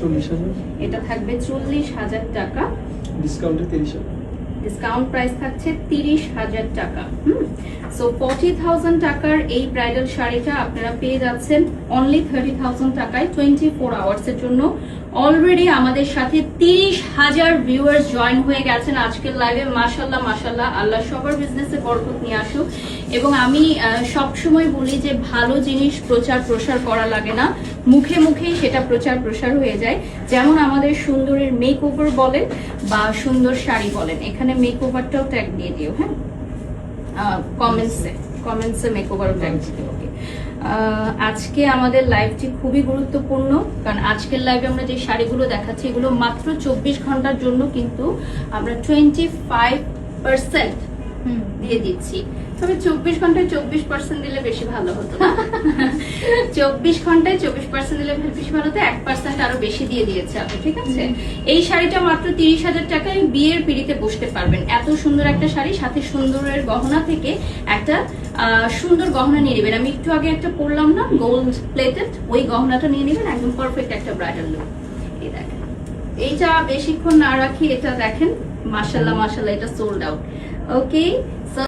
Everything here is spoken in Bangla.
40,000, এটা থাকবে 40,000 টাকা, ডিসকাউন্টে 30,000। ডিসকাউন্ট প্রাইস থাকছে 30,000 টাকা। সো 40,000 টাকার এই ব্রাইডাল শাড়িটা আপনারা পেয়ে যাচ্ছেন অনলি 30,000 টাকায় 24 আওয়ার্সের জন্য। অলরেডি আমাদের সাথে 30,000 ভিউয়ার্স জয়েন হয়ে গেছেন আজকের লাইভে। মাশাল্লাহ মাশাল্লাহ, আল্লাহ সবার বিজনেসে বরকত নিয়ে আসুক। এবং আমি সব সময় বলি যে ভালো জিনিস প্রচার প্রসার করা লাগে না, মুখে মুখেই সেটা প্রচার প্রসার হয়ে যায়। যেমন আমাদের সুন্দরের মেক ওভার বলেন বা সুন্দর শাড়ি বলেন, এখানে মেক ওভারটাও ট্যাগ দিয়ে দিও। হ্যাঁ, কমেন্টসে মেক ওভারও ট্যাগ দিও। ওকে, আজকে আমাদের লাইভটি খুবই গুরুত্বপূর্ণ, কারণ আজকের লাইভে আমরা যে শাড়িগুলো দেখাচ্ছি এগুলো মাত্র 24 ঘন্টার জন্য কিন্তু আমরা 25% দিয়ে দিচ্ছি। তবে 24 ঘন্টায় 24% দিলে বেশি ভালো হতো না। 24 ঘন্টায় 24% দিলে বেশি ভালো হতো, 1% আরো বেশি দিয়ে দিয়েছে আপনি, ঠিক আছে? এই শাড়িটা মাত্র 30,000 টাকায় বিয়ের পিড়িতে বসতে পারবেন। এত সুন্দর একটা শাড়ি, সাথে সুন্দরের গহনা থেকে একটা সুন্দর গহনা নিয়ে নেবেন। আমি একটু আগে একটা পরলাম না, গোল্ড প্লেটেড, ওই গহনাটা নিয়ে নেবেন, একদম পারফেক্ট একটা ব্রাইডাল লুক। এই দেখেন, এইটা বেশিক্ষণ না রাখি, এটা দেখেন, মাশাল্লাহ মাশাল্লাহ, এটা সোল্ড আউট। ওকে,